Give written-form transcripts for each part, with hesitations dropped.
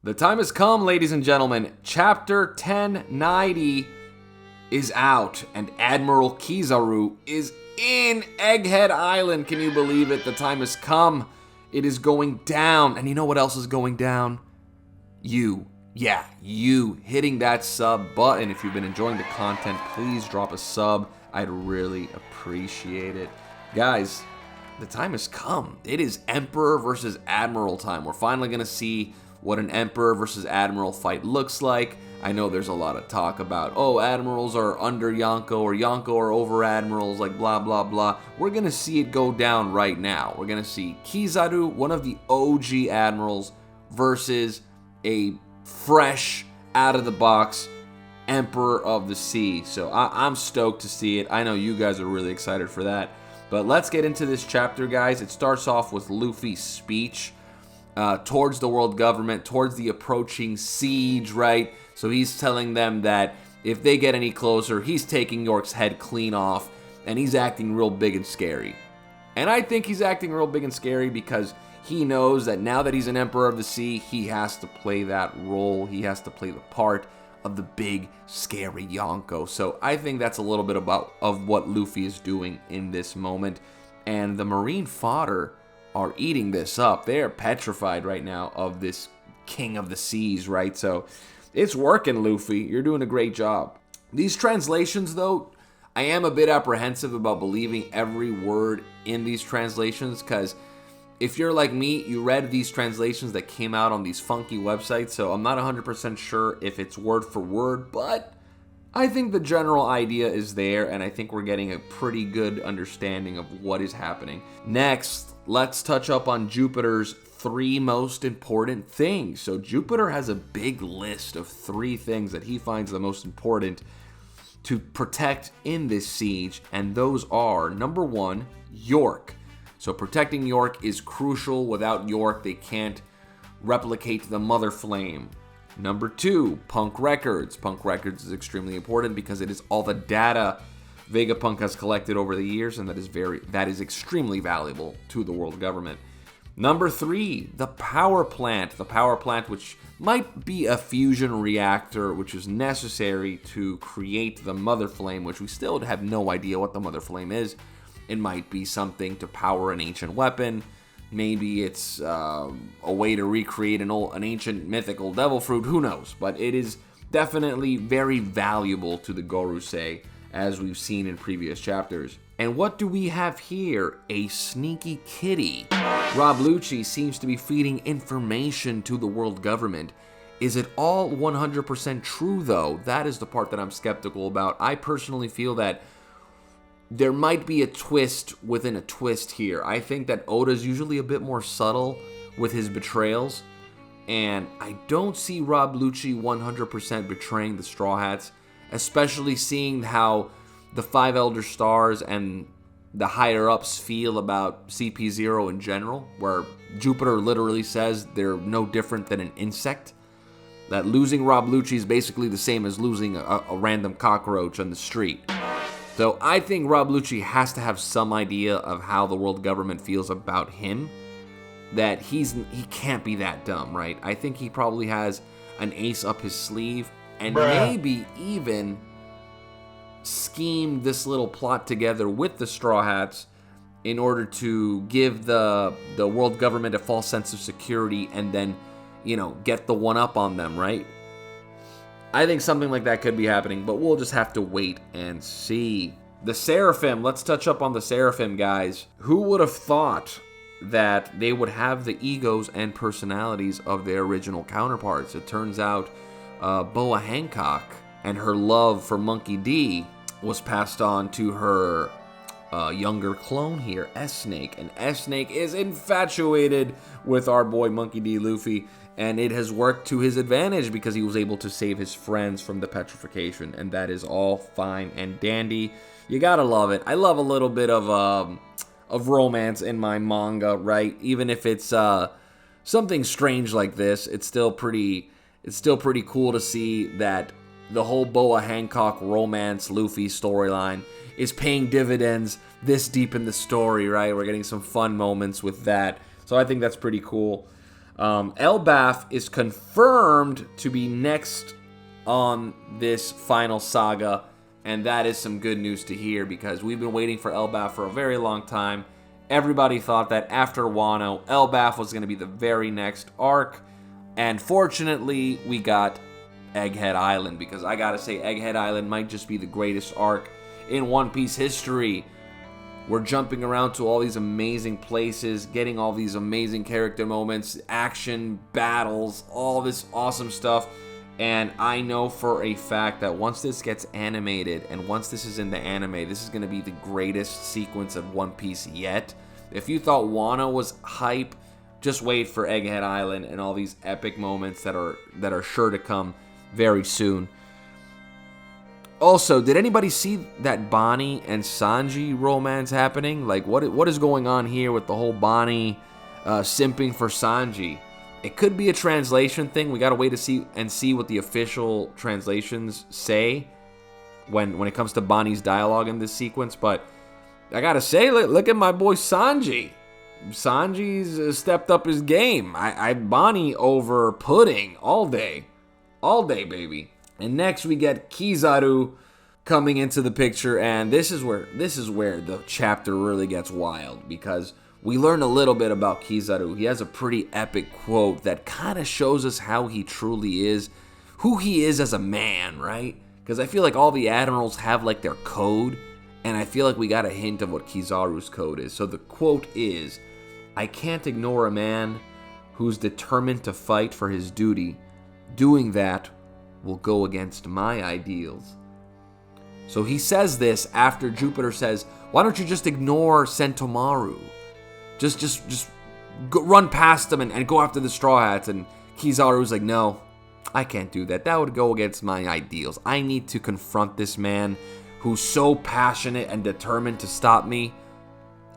The time has come, ladies and gentlemen. Chapter 1090 is out, and Admiral Kizaru is in Egghead Island. Can you believe it? The time has come. It is going down. And you know what else is going down? You. Yeah, you hitting that sub button. If you've been enjoying the content, please drop a sub. I'd really appreciate it. Guys, the time has come. It is Emperor versus Admiral time. We're finally going to see what an Emperor versus Admiral fight looks like. I know there's a lot of talk about, oh, Admirals are under Yonko or Yonko are over Admirals, like blah, blah, blah. We're going to see it go down right now. We're going to see Kizaru, one of the OG Admirals, versus a fresh, out-of-the-box Emperor of the Sea. So I'm stoked to see it. I know you guys are really excited for that. But let's get into this chapter, guys. It starts off with Luffy's speech towards the world government, towards the approaching siege, right? So he's telling them that if they get any closer, he's taking York's head clean off, and he's acting real big and scary. And I think he's acting real big and scary because he knows that now that he's an Emperor of the Sea, he has to play that role. He has to play the part of the big, scary Yonko. So I think that's a little bit of what Luffy is doing in this moment. And the Marine fodder are eating this up. They're petrified right now of this King of the Seas, right? So it's working, Luffy. You're doing a great job. These translations, though, I am a bit apprehensive about believing every word in these translations, because if you're like me, you read these translations that came out on these funky websites, so I'm not 100% sure if it's word for word, but I think the general idea is there, and I think we're getting a pretty good understanding of what is happening. Next, let's touch up on Jupiter's 3 most important things. So Jupiter has a big list of 3 things that he finds the most important to protect in this siege, and those are, number 1, York. So protecting York is crucial. Without York, they can't replicate the Mother Flame. Number 2, Punk Records. Punk Records is extremely important because it is all the data Vegapunk has collected over the years, and that is extremely valuable to the world government. Number 3, the power plant. The power plant, which might be a fusion reactor, which is necessary to create the Mother Flame, which we still have no idea what the Mother Flame is. It might be something to power an ancient weapon. Maybe it's a way to recreate an ancient mythical devil fruit. Who knows? But it is definitely very valuable to the Gorosei, as we've seen in previous chapters. And what do we have here? A sneaky kitty. Rob Lucci seems to be feeding information to the world government. Is it all 100% true, though? That is the part that I'm skeptical about. I personally feel that there might be a twist within a twist here. I think that Oda's usually a bit more subtle with his betrayals, and I don't see Rob Lucci 100% betraying the Straw Hats, especially seeing how the 5 Elder Stars and the higher-ups feel about CP0 in general, where Jupiter literally says they're no different than an insect. That losing Rob Lucci is basically the same as losing a random cockroach on the street. So I think Rob Lucci has to have some idea of how the world government feels about him, that he can't be that dumb, right? I think he probably has an ace up his sleeve, and maybe even scheme this little plot together with the Straw Hats in order to give the world government a false sense of security and then, get the one up on them, right? I think something like that could be happening, but we'll just have to wait and see. The Seraphim, let's touch up on the Seraphim, guys. Who would have thought that they would have the egos and personalities of their original counterparts? It turns out Boa Hancock and her love for Monkey D was passed on to her younger clone here, S-Snake. And S-Snake is infatuated with our boy Monkey D. Luffy, and it has worked to his advantage because he was able to save his friends from the petrification, and that is all fine and dandy. You gotta love it. I love a little bit of romance in my manga, right? Even if it's something strange like this, it's still pretty cool to see that the whole Boa Hancock romance Luffy storyline is paying dividends this deep in the story, right? We're getting some fun moments with that. So I think that's pretty cool. Elbaf is confirmed to be next on this final saga, and that is some good news to hear because we've been waiting for Elbaf for a very long time. Everybody thought that after Wano, Elbaf was going to be the very next arc, and fortunately, we got Egghead Island, because I gotta say, Egghead Island might just be the greatest arc in One Piece history. We're jumping around to all these amazing places, getting all these amazing character moments, action, battles, all this awesome stuff. And I know for a fact that once this gets animated, and once this is in the anime, this is going to be the greatest sequence of One Piece yet. If you thought Wano was hype, just wait for Egghead Island and all these epic moments that are sure to come very soon. Also, did anybody see that Bonnie and Sanji romance happening? Like, what is going on here with the whole Bonnie simping for Sanji? It could be a translation thing. We gotta wait to see what the official translations say when it comes to Bonnie's dialogue in this sequence. But I gotta say, look at my boy Sanji. Sanji's stepped up his game. I Bonnie over Pudding all day, baby. And next we get Kizaru coming into the picture, and this is where the chapter really gets wild, because we learn a little bit about Kizaru. He has a pretty epic quote that kind of shows us how he truly is, who he is as a man, right? Because I feel like all the admirals have like their code, and I feel like we got a hint of what Kizaru's code is. So the quote is, "I can't ignore a man who's determined to fight for his duty. Doing that will go against my ideals." So he says this after Jupiter says, "Why don't you just ignore Sentomaru? Just go, run past them and go after the Straw Hats." And Kizaru's like, "No, I can't do that. That would go against my ideals. I need to confront this man who's so passionate and determined to stop me.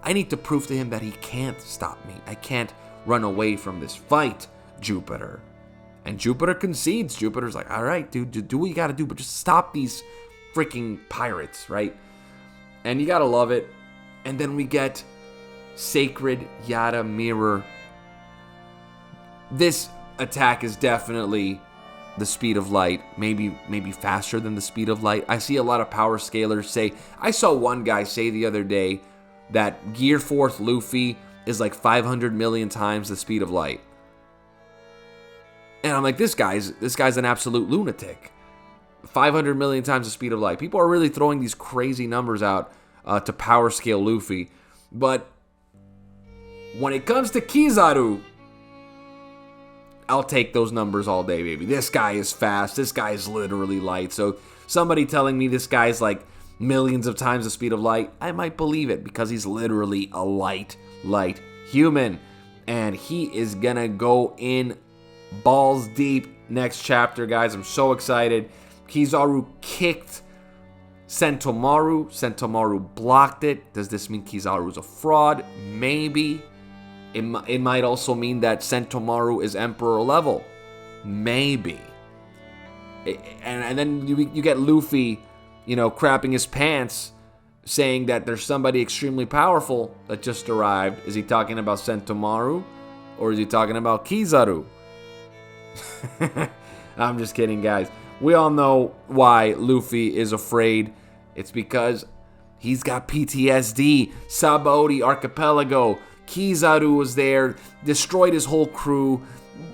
I need to prove to him that he can't stop me. I can't run away from this fight, Jupiter." And Jupiter concedes. Jupiter's like, "All right, dude, do what you gotta do, but just stop these freaking pirates," right? And you gotta love it. And then we get Sacred Yada Mirror. This attack is definitely the speed of light, maybe faster than the speed of light. I see a lot of power scalers say, I saw one guy say the other day that Gear 4th Luffy is like 500 million times the speed of light. And I'm like, this guy's an absolute lunatic. 500 million times the speed of light. People are really throwing these crazy numbers out to power scale Luffy. But when it comes to Kizaru, I'll take those numbers all day, baby. This guy is fast. This guy is literally light. So somebody telling me this guy's like millions of times the speed of light, I might believe it, because he's literally a light human. And he is gonna go in balls deep next chapter, guys. I'm so excited. Kizaru kicked Sentomaru. Sentomaru blocked it. Does this mean Kizaru's a fraud? Maybe. It might also mean that Sentomaru is Emperor level. Maybe. And then you get Luffy, crapping his pants, saying that there's somebody extremely powerful that just arrived. Is he talking about Sentomaru? Or is he talking about Kizaru? I'm just kidding, guys. We all know why Luffy is afraid. It's because he's got PTSD. Sabaody Archipelago. Kizaru was there, destroyed his whole crew.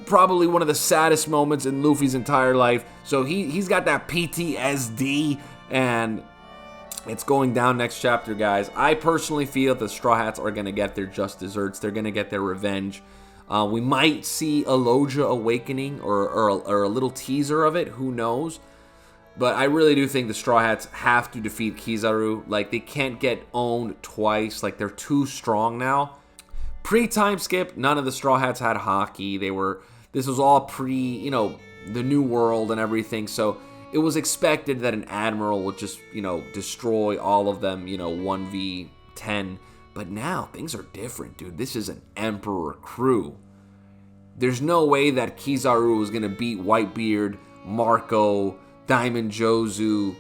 Probably one of the saddest moments in Luffy's entire life. So he's got that PTSD, and it's going down next chapter, guys. I personally feel the Straw Hats are going to get their just desserts. They're going to get their revenge. We might see a Loja awakening or a little teaser of it. Who knows? But I really do think the Straw Hats have to defeat Kizaru. Like, they can't get owned twice. Like, they're too strong now. Pre-time skip, none of the Straw Hats had hockey. This was all pre, the New World and everything. So it was expected that an admiral would just, destroy all of them, 1v10. But now things are different, dude. This is an Emperor crew. There's no way that Kizaru was going to beat Whitebeard, Marco, Diamond Jozu,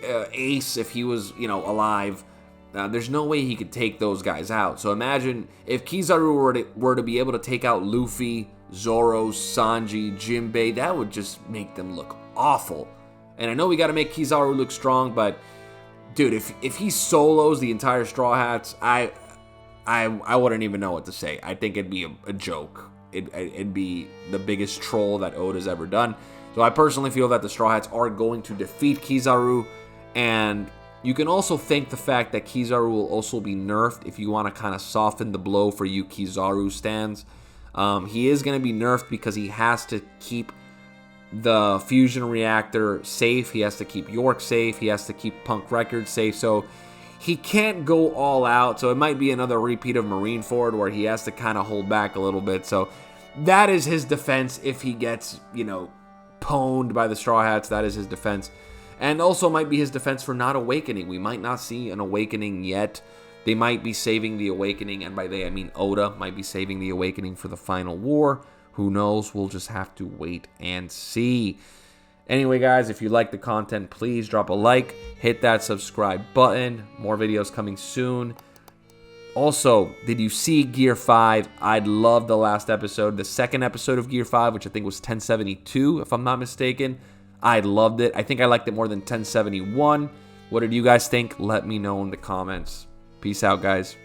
Ace if he was, alive. There's no way he could take those guys out. So imagine if Kizaru were to be able to take out Luffy, Zoro, Sanji, Jinbei, that would just make them look awful. And I know we got to make Kizaru look strong, but dude, if he solos the entire Straw Hats, I wouldn't even know what to say. I think it'd be a joke. It'd be the biggest troll that Oda's ever done. So I personally feel that the Straw Hats are going to defeat Kizaru, and you can also thank the fact that Kizaru will also be nerfed if you want to kind of soften the blow for you Kizaru stans. He is going to be nerfed because he has to keep the fusion reactor safe. He has to keep York safe. He has to keep Punk Records safe. So he can't go all out. So it might be another repeat of Marineford where he has to kind of hold back a little bit. So that is his defense if he gets, pwned by the Straw Hats. That is his defense. And also might be his defense for not awakening. We might not see an awakening yet. They might be saving the awakening, and by they I mean Oda might be saving the awakening for the final war. Who knows? We'll just have to wait and see. Anyway, guys, if you like the content, please drop a like, hit that subscribe button. More videos coming soon. Also, did you see Gear 5? I'd love the last episode, the second episode of Gear 5, which I think was 1072, if I'm not mistaken. I loved it. I think I liked it more than 1071. What did you guys think? Let me know in the comments. Peace out, guys.